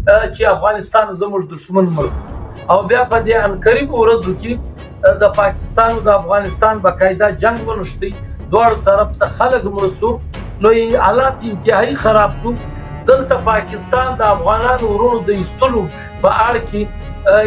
چې افغانستان زموږ دشمن ملک او بیا په دې عنقریب ورځو کې د پاکستان او د افغانستان باقاعده جنگ ونښتی، دواړو طرف ته خلک مړه سو، نو حالات انتهایی خراب سو. دلته پاکستان د افغانانو ورونو د ایستلو په اړه کې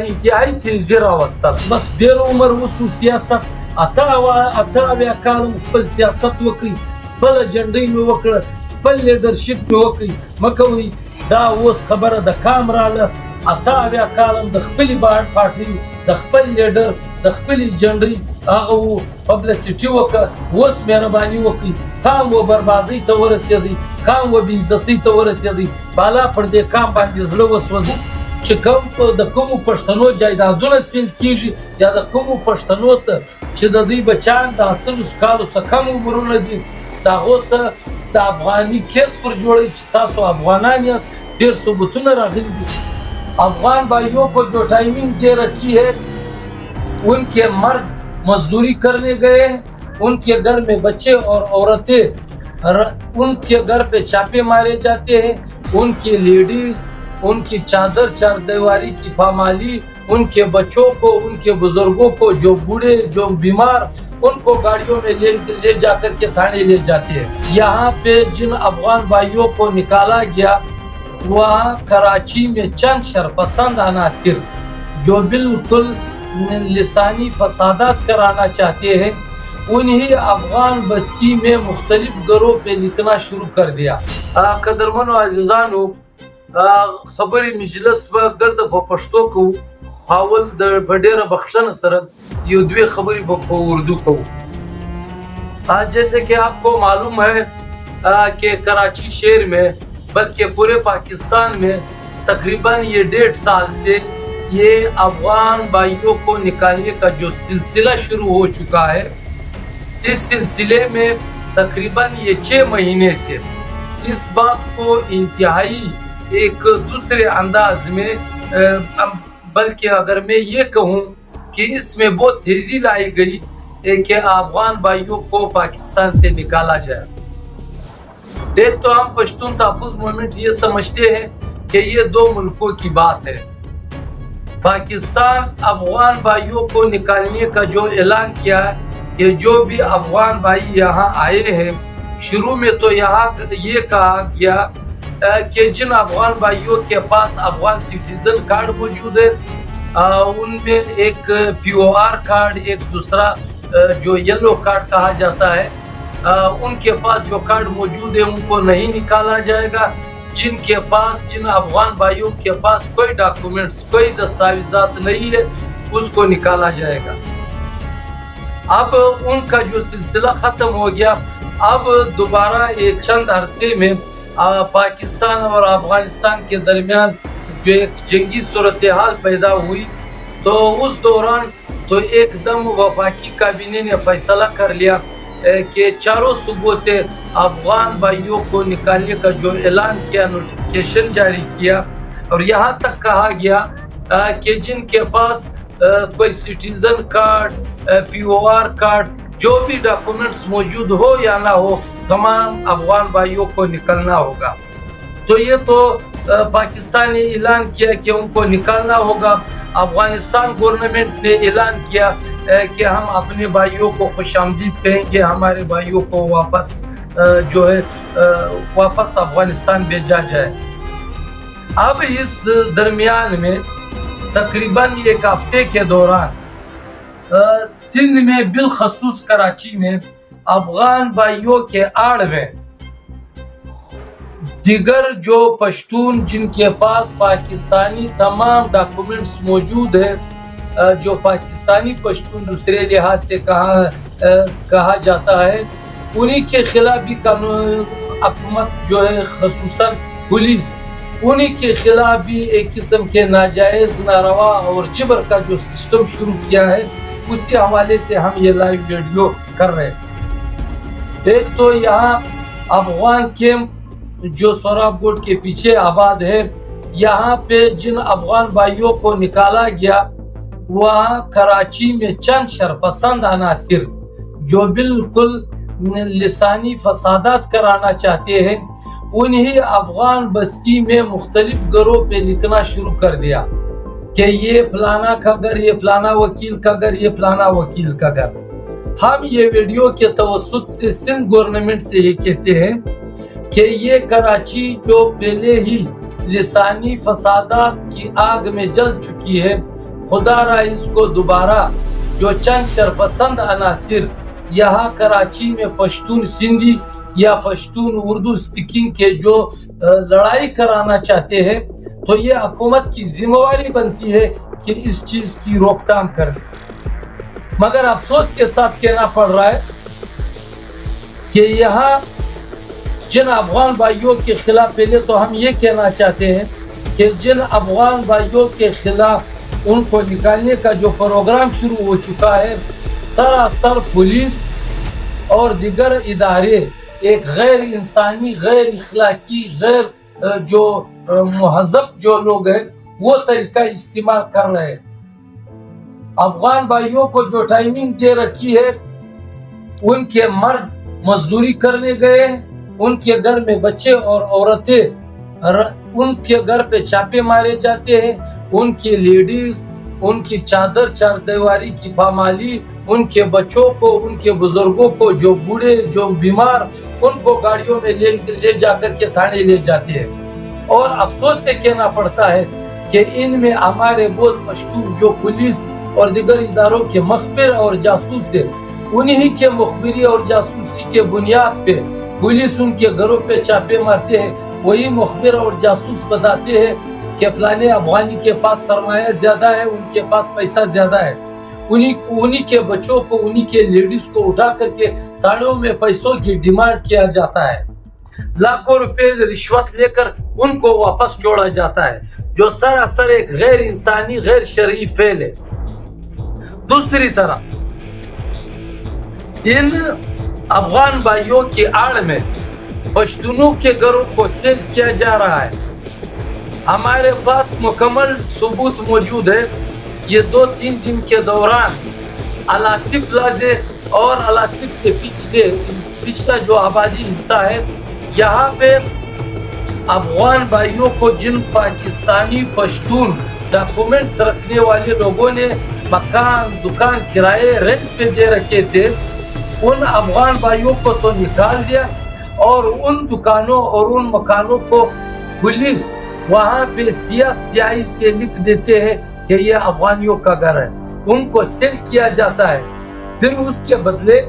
انتهایی تیزی راوستل. بس ډېر عمر وسو سیاست، اته اویا کال خپل سیاست وکړي، خپل اجنډۍ مې وکړه، خپل لیډرشپ مې وکړي. مه کوئ دا اوس خبره د کام راله. اته اویا کال د خپلې پارټۍ د خپل لیډر د خپلې اجنډۍ هغه پبلسټي وکړه. اوس مهرباني وکړئ، کام و بربادۍ ته ورسېدی، کام و بېعزتۍ ته ورسېدی. بالا پر دې کام باندې زړه وسوځي چې کوم د کومو پښتنو جایدادونه سیل کېږي یا د کومو پښتنو څخه چې د دوی بچیان د 18 کالو څخه کم عمرونه دي، د هغو څخه د افغاني کیس پر جوړوي چې تاسو افغانان یاست. ډېر ثبوتونه راغلي دي. افغان بھائیوں کو جو ٹائمنگ دے رکھی ہے، ان کے مرد مزدوری کرنے گئے، ان کے گھر میں بچے اور عورتیں، ان کے گھر پہ چھاپے مارے جاتے ہیں. ان کی لیڈیز، ان کی چادر چار دیواری کی پامالی، ان کے بچوں کو، ان کے بزرگوں کو، جو بوڑھے جو بیمار، ان کو گاڑیوں میں لے جا کر کے تھانے لے جاتے ہیں. یہاں پہ جن افغان بھائیوں کو نکالا گیا، وہاں کراچی میں چند شرپسند عناصر جو بالکل لسانی فسادات کرانا چاہتے ہیں، انہی افغان بستی میں مختلف گروہ پہ لکھنا شروع کر دیا. قدرمنو عزیزانو، خبری مجلس با گرد په پښتو کوو، خاول د ډیره بخښنه سره یو دوی خبری په اردو کوو. جیسے کہ آپ کو معلوم ہے کہ کراچی شہر میں بلکہ پورے پاکستان میں تقریباً یہ 1.5 سال سے یہ افغان بھائیوں کو نکالنے کا جو سلسلہ شروع ہو چکا ہے، اس سلسلے میں تقریباً یہ 6 مہینے سے اس بات کو انتہائی ایک دوسرے انداز میں، بلکہ اگر میں یہ کہوں کہ اس میں بہت تیزی لائی گئی کہ افغان بھائیوں کو پاکستان سے نکالا جائے. ایک تو ہم پشتون تحفظ موومنٹ یہ سمجھتے ہیں کہ یہ 2 ملکوں کی بات ہے. پاکستان افغان بھائیوں کو نکالنے کا جو اعلان کیا ہے کہ جو بھی افغان بھائی یہاں آئے ہیں، شروع میں تو یہاں یہ کہا گیا کہ جن افغان بھائیوں کے پاس افغان سٹیزن کارڈ موجود ہے، ان میں ایک POR کارڈ، ایک دوسرا جو یلو کارڈ کہا جاتا ہے، ان کے پاس جو کارڈ موجود ہے ان کو نہیں نکالا جائے گا. جن کے پاس، جن افغان بھائیوں کے پاس کوئی ڈاکومنٹس، کوئی دستاویزات نہیں ہے، اس کو نکالا جائے گا. اب ان کا جو سلسلہ ختم ہو گیا. اب دوبارہ ایک چند عرصے میں پاکستان اور افغانستان کے درمیان جو ایک جنگی صورتحال پیدا ہوئی، تو اس دوران تو ایک دم وفاقی کابینہ نے فیصلہ کر لیا کہ چاروں صوبوں سے افغان بھائیوں کو نکالنے کا جو اعلان کیا، نوٹیفیکیشن جاری کیا، اور یہاں تک کہا گیا کہ جن کے پاس کوئی سٹیزن کارڈ، POR کارڈ، جو بھی ڈاکومنٹس موجود ہو یا نہ ہو، تمام افغان بھائیوں کو نکلنا ہوگا. تو یہ تو پاکستان نے اعلان کیا کہ ان کو نکالنا ہوگا. افغانستان گورنمنٹ نے اعلان کیا کہ ہم اپنے بھائیوں کو خوش آمدید کہیں گے، ہمارے بھائیوں کو واپس جو ہے واپس افغانستان بھیجا جائے. اب اس درمیان میں تقریباً 1 ہفتے کے دوران سندھ میں بالخصوص کراچی میں افغان بھائیوں کے آڑ میں دیگر جو پشتون جن کے پاس پاکستانی تمام ڈاکومنٹس موجود ہیں، جو پاکستانی پشتون دوسرے لحاظ سے کہا جاتا ہے، انہی کے خلاف بھی قانون حکومت جو ہے، خصوصاً پولیس، انہی کے خلاف بھی ایک قسم کے ناجائز، ناروا اور جبر کا جو سسٹم شروع کیا ہے، اسی حوالے سے ہم یہ لائیو ویڈیو کر رہے ہیں. ایک تو یہاں افغان کیمپ جو سوراب گوٹ کے پیچھے آباد ہے، یہاں پہ جن افغان بھائیوں کو نکالا گیا، وہاں کراچی میں چند شرپسند عناصر جو بالکل لسانی فسادات کرانا چاہتے ہیں، انہیں افغان بستی میں مختلف گھروں پہ لکھنا شروع کر دیا کہ یہ فلانا کا گھر، یہ فلانا وکیل کا گھر، یہ فلانا وکیل کا گھر۔ ہم یہ ویڈیو کے توسط سے سندھ گورنمنٹ سے یہ کہتے ہیں کہ یہ کراچی جو پہلے ہی لسانی فسادات کی آگ میں جل چکی ہے، خدا را اس کو دوبارہ جو چند شرپسند عناصر یہاں کراچی میں پشتون سندھی یا پشتون اردو سپیکنگ کے جو لڑائی کرانا چاہتے ہیں، تو یہ حکومت کی ذمہ داری بنتی ہے کہ اس چیز کی روک تھام کرے۔ مگر افسوس کے ساتھ کہنا پڑ رہا ہے کہ یہاں جن افغان بھائیوں کے خلاف، پہلے تو ہم یہ کہنا چاہتے ہیں کہ جن افغان بھائیوں کے خلاف ان کو نکالنے کا جو پروگرام شروع ہو چکا ہے، سراسر پولیس اور دیگر ادارے ایک غیر انسانی، غیر اخلاقی، غیر جو مہذب جو لوگ ہیں وہ طریقہ استعمال کر رہے ہیں۔ افغان بھائیوں کو جو ٹائمنگ دے رکھی ہے، ان کے مرد مزدوری کرنے گئے، ان کے گھر میں بچے اور عورتیں، ان کے گھر پہ چھاپے مارے جاتے ہیں، ان کی لیڈیز، ان کی چادر چار دیواری کی پامالی، ان کے بچوں کو، ان کے بزرگوں کو، جو بوڑھے، جو بیمار، ان کو گاڑیوں میں لے جا کر کے تھانے لے جاتے ہیں۔ اور افسوس سے کہنا پڑتا ہے کہ ان میں ہمارے بہت پشتون جو پولیس اور دیگر اداروں کے مخبر اور جاسوس ہیں، انہی کے مخبری اور جاسوسی کے بنیاد پہ پولیس ان کے گھروں پہ چھاپے مارتے ہیں۔ وہی مخبر اور جاسوس بتاتے ہیں کہ فلانے افغانی کے پاس سرمایہ زیادہ ہے، ان کے پاس پیسہ زیادہ ہے، انہی کے بچوں کو، انہی کے لیڈیز کو اٹھا کر کے تھانوں میں پیسوں کی ڈیمانڈ کیا جاتا ہے، لاکھوں روپے رشوت لے کر ان کو واپس چھوڑا جاتا ہے، جو سراسر ایک غیر انسانی، غیر شرعی فعل ہے۔ دوسری طرف ان افغان بھائیوں کی آڑ میں پشتونوں کے گھروں کو سیل کیا جا رہا ہے۔ ہمارے پاس مکمل ثبوت موجود ہے۔ یہ 2-3 دن کے دوران الاسف پلازے اور الاسف سے پچھلا جو آبادی حصہ ہے، یہاں پہ افغان بھائیوں کو جن پاکستانی پشتون ڈاکومنٹس رکھنے والے لوگوں نے مکان، دکان کرائے، رینٹ پہ دے رکھے تھے، ان افغان بھائیوں کو تو نکال دیا، اور ان دکانوں اور ان مکانوں کو پولیس وہاں پہ سیاہی سے لکھ دیتے ہیں کہ یہ افغانیوں کا گھر ہے، ان کو سیل کیا جاتا ہے۔ پھر اس کے بدلے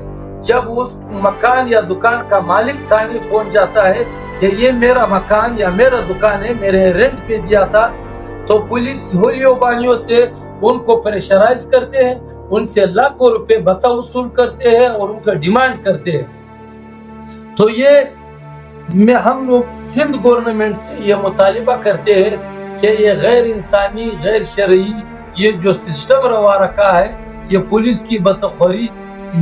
جب اس مکان یا دکان کا مالک تھانے پہنچ جاتا ہے کہ یہ میرا مکان یا میرا دکان ہے، میرے رینٹ پہ دیا تھا، تو پولیس ہولیوں بانیوں سے ان کو پریشرائز کرتے ہیں، ان سے لاکھوں روپے بتا وصول کرتے ہیں اور ان کا ڈیمانڈ کرتے ہیں۔ تو یہ ہم لوگ سندھ گورنمنٹ سے یہ مطالبہ کرتے ہیں کہ یہ غیر انسانی، غیر شرعی یہ جو سسٹم روا رکھا ہے، یہ پولیس کی بتخوری،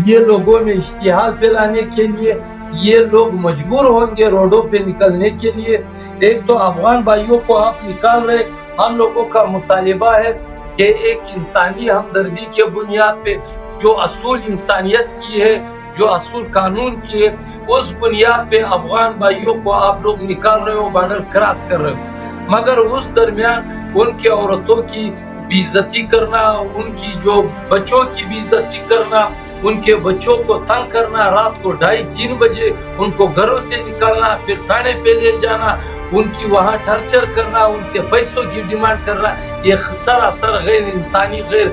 یہ لوگوں میں اشتعال پھیلانے کے لیے یہ لوگ مجبور ہوں گے روڈوں پہ نکلنے کے لیے۔ ایک تو افغان بھائیوں کو آپ نکال رہے، ہم لوگوں کا مطالبہ ہے کہ ایک انسانی ہمدردی کے بنیاد پہ جو اصول انسانیت کی ہے، جو اصول قانون کی ہے، اس بنیاد پہ افغان بھائیوں کو آپ لوگ نکال رہے ہو، بارڈر کراس کر رہے ہو، مگر اس درمیان ان کے عورتوں کی بے عزتی کرنا، ان کی جو بچوں کی بے عزتی کرنا، ان کے بچوں کو تنگ کرنا، رات کو 2:30-3 بجے ان کو گھروں سے نکالنا، پھر تھانے پہ لے جانا، ان کی وہاں ٹارچر کرنا، ان سے پیسوں کی ڈیمانڈ کرنا، یہ سراسر غیر انسانی، غیر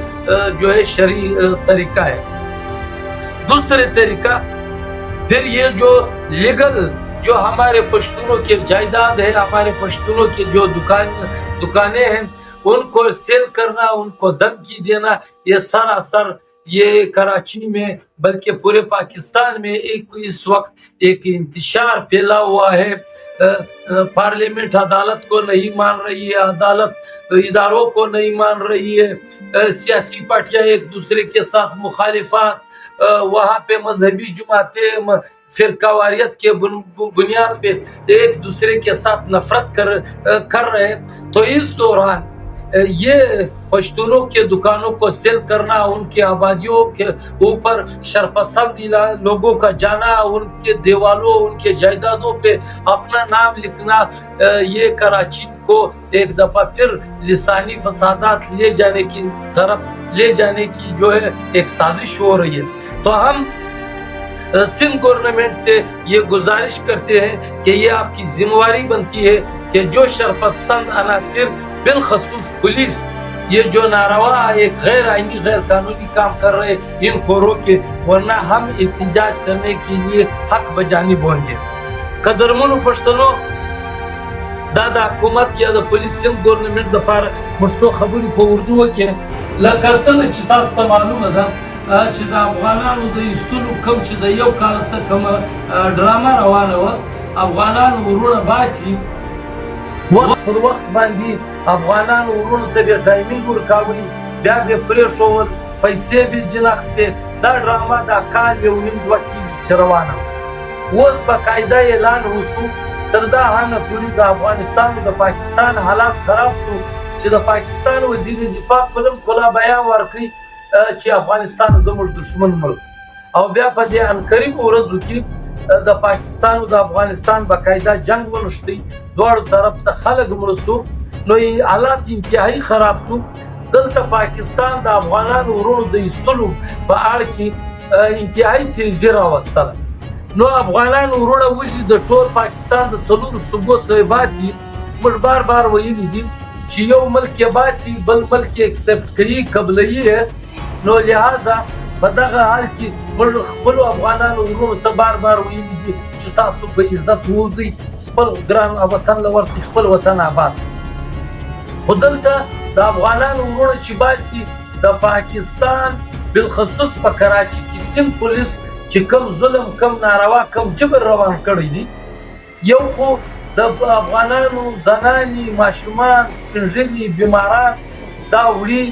جو ہے شرعی طریقہ ہے۔ دوسرے طریقہ پھر یہ جو لیگل جو ہمارے پشتونوں کے جائیداد ہے، ہمارے پشتونوں کے جو دکانیں ہیں، ان کو سیل کرنا، ان کو دھمکی دینا، یہ سراسر یہ کراچی میں بلکہ پورے پاکستان میں اس وقت ایک انتشار پھیلا ہوا ہے۔ پارلیمنٹ عدالت کو نہیں مان رہی ہے، عدالت اداروں کو نہیں مان رہی ہے، سیاسی پارٹیاں ایک دوسرے کے ساتھ مخالفات، وہاں پہ مذہبی جماعتیں فرقہ واریت کے بنیاد پہ ایک دوسرے کے ساتھ نفرت کر رہے ہیں۔ تو اس دوران ये पश्तूनों के दुकानों को सेल करना, उनकी आबादियों के ऊपर शरपसंद लोगों का जाना, उनके दीवारों उनके जायदादों पे अपना नाम लिखना, ये कराची को एक दफा फिर लिसानी फसादात ले जाने की तरफ ले जाने की जो है एक साजिश हो रही है। तो हम सिंध गवर्नमेंट से ये गुजारिश करते हैं कि ये आपकी जिम्मेवारी बनती है कि जो शरपसंद अनासिर बिलखसूस पुलिस ये जो नारवा एक गैर आईनी गैर कानूनी काम कर रहे इनको रोके, वरना हम एहतजाज करने के लिए हक बजानिब होंगे। कदरमन पश्तनो दादा हुकूमत या द पुलिस सिंध गवर्नमेंट द पार मुस्तो खबरी को उर्दू के लकरसन चितास मालूम है چې د افغانانو د ایستلو کم چې د یو کال څخه کوم ډرامه روانه وه، افغانان ورونه باسي وخت پر وخت باندې افغانان ورونو ته بیا ټایمینګ ورکاوه، بیا بیا پرېښول، پیسې بیا ځینې اخیستې. دا ډرامه دا کال یو نیم دوه کېږي چې روانه وه. اوس باقاعده اعلان وشو تر دا حده پورې د افغانستان د پاکستان حالات خراب شو چې د پاکستان وزیر دفاع پرم کلا بیان ورکړي چې افغانستان زموږ دشمن ملک، او بیا په دې انقریب ورځو کې د پاکستان او د افغانستان باقاعده جنگ ونښتی، دواړو طرف ته خلک مړه سو، نو حالات انتهایی خراب شو. دلته پاکستان د افغانانو ورونو د ایستلو په اړه کې انتهایی تیزی راوستله. نو افغانان ورونه وځي د ټول پاکستان د څلورو صوبو څخه باسي. موږ بار بار ویلي دي چې یو ملک یې باسي بل ملک یې اکسپټ کوي، قبلوي یې. نو لہذا په دغه حال کې موږ خپلو افغانانو ورونو ته بار بار ویلي دي چې تاسو په عزت ووځئ، خپل ګران وطن له ورسئ، خپل وطن آباد. خو دلته د افغانانو ورونه چې باسي د پاکستان بالخصوص په کراچي کې سند پولیس چې کم ظلم کم ناروا کم جبر روان کړی دی، یو خو د افغانانو زنانې ماشومان سپینږیري بیماران دا وړي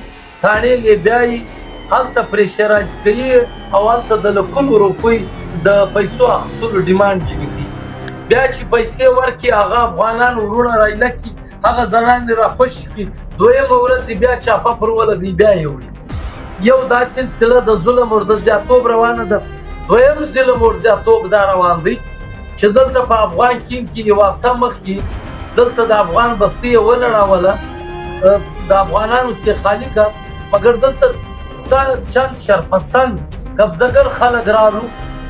تاڼې لیبیایي هلته پریشرایز کوي او هلته د لکونو روپۍ د پیسو اخیستلو ډیمانډ جګې کوي. بیا چې پیسې ورکړي هغه افغانان ورونه رایله کړي، هغه زنانې راخوشي کړي، دویمه ورځ بیا چاپه پر ولګوي، بیا یې وړي. یو دا سلسله د ظلم ور د زیاتوب روانه ده. دویم ظلم ور زیاتوب دا روان دی چې دلته په افغان کیم کې یو هفته مخکې دلته د افغان بستي یې ولړوله، د افغانانو سې خالي کړه، مګر دلته چند شرپسند قبضهګر خلک رالو،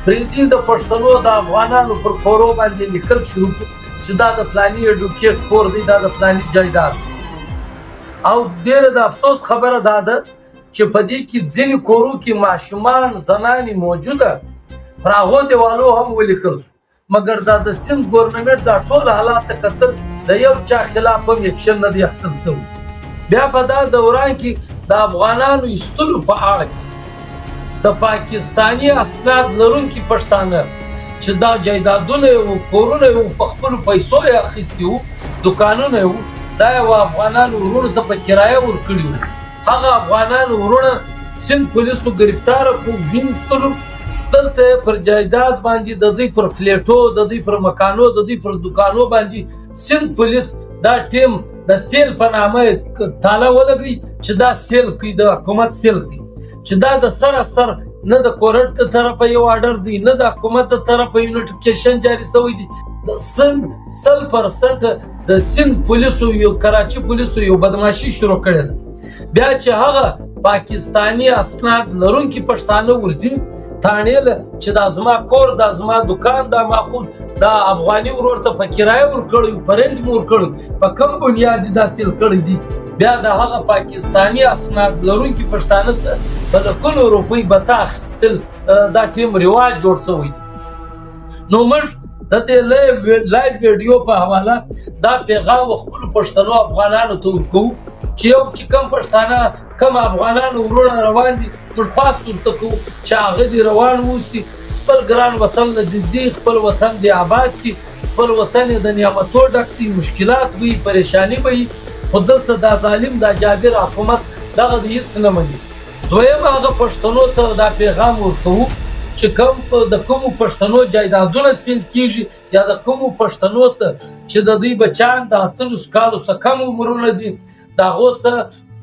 پرېږدي د پښتنو د افغانانو پر کورو باندې لیکل شروع کړو چې دا د فلاني ایډوکیټ کور دی، دا د فلاني جایداد. او ډېره د افسوس خبره دا ده چې په دې کې ځینې کورو کې ماشومان زنانې موجوده، پر هغو دیوالو هم ولیکل شو، مګر دا د سند ګورنمنټ دا ټول حالات ته کتل د یو چا خلاف هم اکشن نه دی اخیستل شوی. بیا په دا دوران کې د افغانانو ایستلو په اړه کې د پاکستاني اسناد لرونکي پښتانه چې دا جایدادونه وو، کورونه وو، په خپلو پیسو یې اخیستي وو، دوکانونه وو، دا یې افغانانو ورونو ته په کرایه ورکړي وو. هغه افغانانو ورونه سند پولیسو ګرفتاره کړو، ویستلو، دلته پر جایداد باندې د دوی پر فلیټو، د دوی پر مکانو، د دوی پر دوکانو باندې سند پولیس دا ټیم د سیل په نامه تاله ولګوي چې دا سیل کوي، د حکومت سیل کوي، چې دا د سراسر نه د کورټ د طرفه یو آرډر دی، نه د حکومت د طرفه یو نوټیفیکیشن جاری شوی دی. د سند 100% د سند پولیسو یو کراچي پولیسو یو بدماشي شروع کړې ده. بیا چې هغه پاکستاني اسناد لرونکي پښتانه ورځي تاڼې چې دا زما کور، دا زما دکان، دا ما خود دا افغاني ورور ته په کرایه ورکړی، په رنټ مو ورکړی، په کوم بنیاد دا سیل کړی دي. بیا د هغه پاکستاني اسناد لرونکي پښتانه سره په لکونو روپۍ بته اخیستل دا ټیم رواج جوړ شوی. نو موږ د دې لایو ویډیو په حواله دا پیغام خپلو پښتنو افغانانو ته ورکوو چې یو چې کوم پښتانه کوم افغانانو ورونه روان دي، موږ خواست ورته کوو چې هغه دې روان واوسي، خپل ګران وطن له دې ځي، خپل وطن دې آباد کړي، خپل وطن یې د نعمتو ډک دی، مشکلات به وي، پریشاني به وي، خو دلته دا ظالم دا جابر حکومت دغه د هېڅ نه مني. دویم هغه پښتنو ته دا پیغام ورکوو چې کوم د کومو پښتنو جایدادونه سیل کېږي یا د کومو پښتنو څخه چې د دوی بچیان د 18 کالو څخه کم عمرونه دي، د هغو څه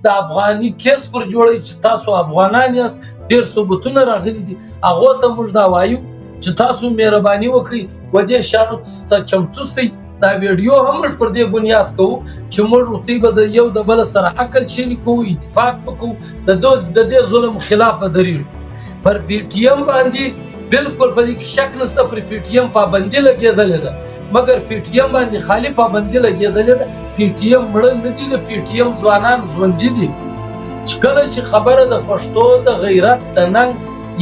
د افغاني کیس پر جوړوي چې تاسو افغانان یاست، ډېر ثبوتونه راغلي دي. هغو ته موږ دا وایو چې تاسو مهرباني وکړئ و دې شیانو ته چمتو سئ. دا ویډیو هم موږ پر دې بنیاد کوو چې موږ ورته به د یو د بل سره عقل شریک کوو، اتفاق وکړو، د دې ظلم خلاف به درېږو. پر پی ټي ایم باندې بالکل په دې کې شک نشته، پر پی ټي ایم پابندي لګېدلې ده، مګر پی ټي ایم باندې خالي پابندي لګېدلې ده. پی ټي ایم مړه نه دي، د پی ټي ایم ځوانان ژوندي دي. چې کله چې خبره د پښتو د غیرت د ننګ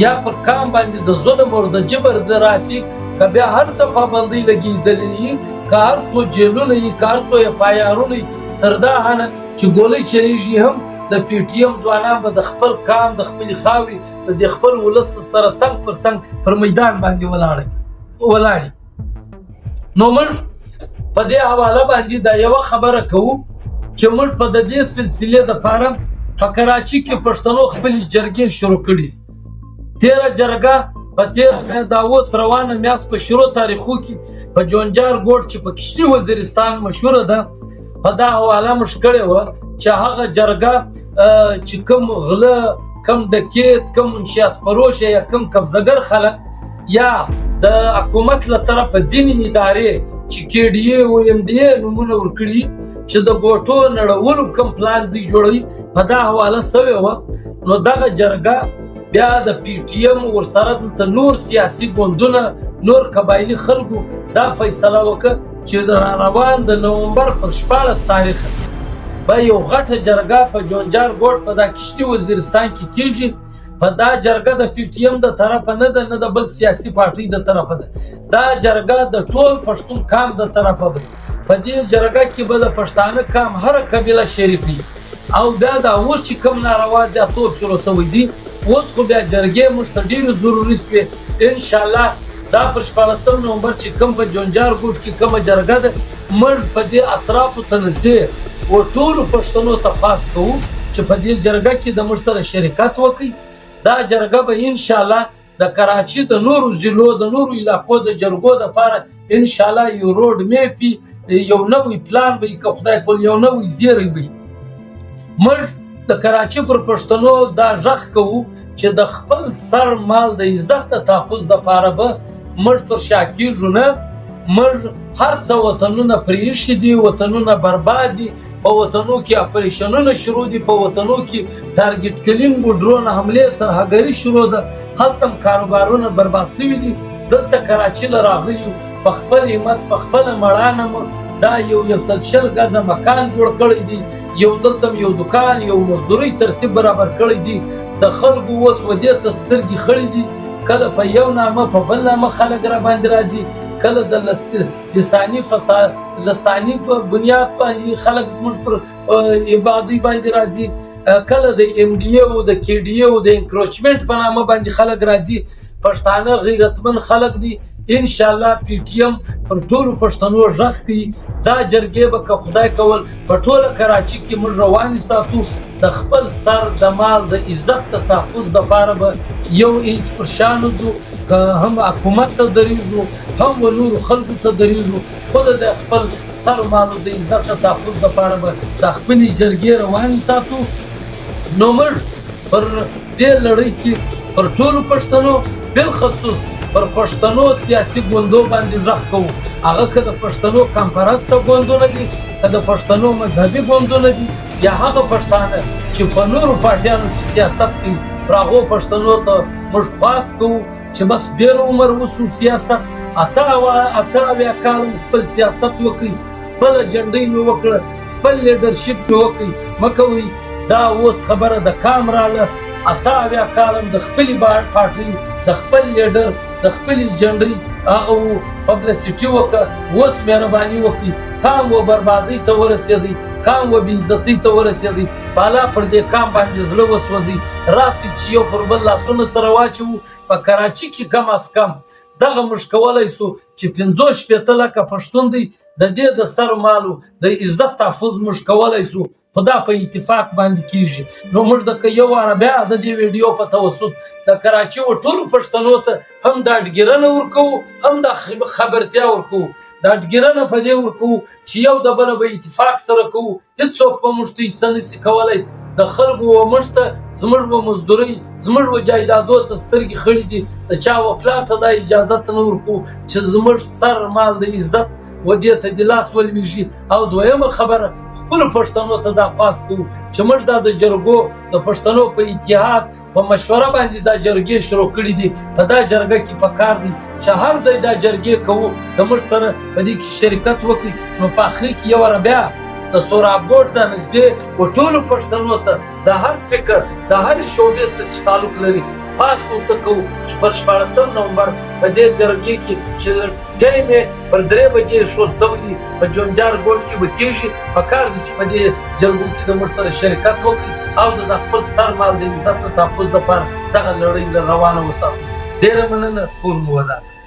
یا پر قام باندې د ظلم او د جبر د راسي، که بیا هر څه پابندۍ لګېدلې وي، که هر څو جیلونه وي، که هر څو اف آی آرونه وي، تر دا هنه چې ګولۍ چلېږي هم د پی ټي ایم ځوانان به د خپل قام، د خپلې خاورې، د خپل ولس سره څنګ پر څنګ پر میدان باندې ولاړي. نو موږ په دې حواله باندې دا یوه خبره کوو چې موږ په د دې سلسلې دپاره په کراچي کې پښتنو خپلې جرګې شروع کړي. تېره جرګه په تېره دا اوس روانه میاشت په شروع تاریخو کې په جونجار ګوټ چې په کشري وزیرستان مشهوره ده، په دا حواله موږ کړې وه چې هغه جرګه چې کوم غله، کم ډکیت، کم منشیات فروشه یا کم قبضهګر خلک یا د حکومت له طرفه ځینې ادارې چې کې ډي اې او ایم ډي اې نومونه ورکړي چې د ګوټو نړولو کوم پلان دوی جوړوي، په دا حواله سوې وه. نو دغه جرګه بیا د پی ټي ایم ورسره دلته نور سیاسي ګوندونه، نور قبایلي خلکو دا فیصله وکړه چې د راروان د نومبر پر 14 تاریخ به یو غټه جرګه په جونجار ګوټ په دا کشري وزیرستان کې کېږي. په دا جرګه د پی ټي ایم د طرفه نه ده، نه د بل سیاسي پارټۍ د طرفه ده، دا جرګه د ټول پښتون قام د طرفه ده. په دې جرګه کې به د پښتانه قام هره قبیله شریک وي. او بیا دا اوس چې کوم ناروا زیاتوب شروع شوی دي، اوس خو بیا جرګې موږ ته ډېرې ضروري شوې. انشاءالله دا پر 14 نومبر چې کوم په جونجار ګوټ کې کومه جرګه ده، موږ په دې اطرافو ته نږدې و ټولو پښتنو ته خاص کوو چې په دې جرګه کې د موږ سره شرکت وکړي. دا جرګه به انشاءالله د کراچي د نورو ضلعو، د نورو علاقو د جرګو دپاره انشاءالله یو روډ میپ وي، یو نوی پلان به وي، که خدای کول یو نوی زیری وي. موږ د کراچي پر پښتنو دا غږ کوو چې د خپل سر مال د عزت د تحفظ دپاره به موږ پر شا کېږو نه. موږ هر څه وطنونه پرېښي دي، وطنونه برباد دي، په وطنو کې اپریشنونه شروع دي، په وطنو کې ټارګټ کلینګ و ډرون حملې ترهګري شروع ده، هلته هم کاروبارونه برباد شوي دي. دلته کراچي له راغلي په خپل همت، په خپله مړانه دا یو 100 ګزه مکان جوړ کړی دی، یو دلته یو دکان، یو مزدوري ترتیب برابر کړی دی. د خلکو اوس ودې ته سترګې خړې دي، کله په یو نامه په بل نامه خلک را باندې راځي، کله د لساني فساد، لساني په بنیاد باندې خلک زموږ پر عبادي باندې راځي، کله د ایم ډي اې او د کې ډي اې او د انکروچمنټ په نامه باندې خلک راځي. پښتانه غیرتمن خلک دي. انشاءالله پی ټي ایم پر ټولو پښتنو غږ کوي. دا جرګې به که خدای کول په ټوله کراچي کې موږ روانې ساتو. د خپل سر د مال د عزت د تحفظ دپاره به یو انچ پر شا نه ځو، که هم حکومت ته درېږو، هم و نورو خلکو ته درېږو، خو د خپل سر مالو د عزت د تحفظ دپاره به د خپلې جرګې روانې ساتو. نو موږ پر دې لړۍ کې پر ټولو پښتنو، بالخصوص پر پښتنو سیاسي ګوندو باندې غږ کوو. هغه که د پښتنو قام پرسته ګوندونه دي، که د پښتنو مذهبي ګوندونه دي، یا هغه پښتانه چې په نورو پارټیانو کې سیاست کوي، پر هغو پښتنو ته موږ خواست کوو چې بس ډېر عمر وسو سیاست، 88 کال خپل سیاست وکړي، خپله جنډۍ مې وکړه، خپل لیډرشپ مې وکړي. مه کوئ دا اوس خبره د کام راله، 88 کال د خپلې پارټۍ، د خپل لیډر، د خپلې جنډۍ هغه پبلسټي وکړه. اوس مهرباني وکړئ، کام و بربادۍ ته ورسېدی، کام و بېعزتۍ ته ورسېدی، بالا پر دې کام باندې زړه وسوځئ. راسئ چې یو پر بل لاسونه سره واچوو. په کراچي کې کم از کم دغه موږ کولی سو چې 50 لکه پښتون دی، د دې د سر مالو د عزت تحفظ موږ کولی سو، خو دا په اتفاق باندې کېږي. نو موږ د یو واره بیا د دې ویډیو په توسط د کراچي و ټولو پښتنو ته هم دا ډګرنه ورکوو، هم دا خبرتیا ورکوو دا ډګرنه په دې ورکوو چې یو د بله به اتفاق سره کوو هېڅوک به موږ ته څه نشي کولی د خلکو و موږ ته زموږ به مزدورۍ زموږ به جایدادو ته سترګې خړې دي د چا و پلار ته دا اجازت نه ورکوو چې زموږ سر مال د عزت و دې ته د لاس ولویږي او دویمه خبره خپلو پښتنو ته دا خواست کوو چې موږ دا د جرګو د پښتنو په اتحاد په مشوره باندې دا جرګې شروع کړي دي په دا جرګه کې پکار دي چې هر ځای دا جرګې کوو د موږ سره په دې کې شرکت وکړي نو په آخر کې یو واره بیا د سوراب بورډ ته نږدې و ټولو پښتنو ته د هر فکر د هرې شعبې سره چې تعلق لري خاص ورته کوو چې پر 14 نومبر په دې جرګې کې چې ټایم یې پر 3 بجې ښود شوی دی په جونجار ګوټ کې به کېږي پکار دي چې په دې جرګو کې د موږ سره شرکت وکړي او د خپل سر مال د عزت د تحفظ لپاره دغه لړۍ روانه وساتو ډېره مننه ټول مو ودان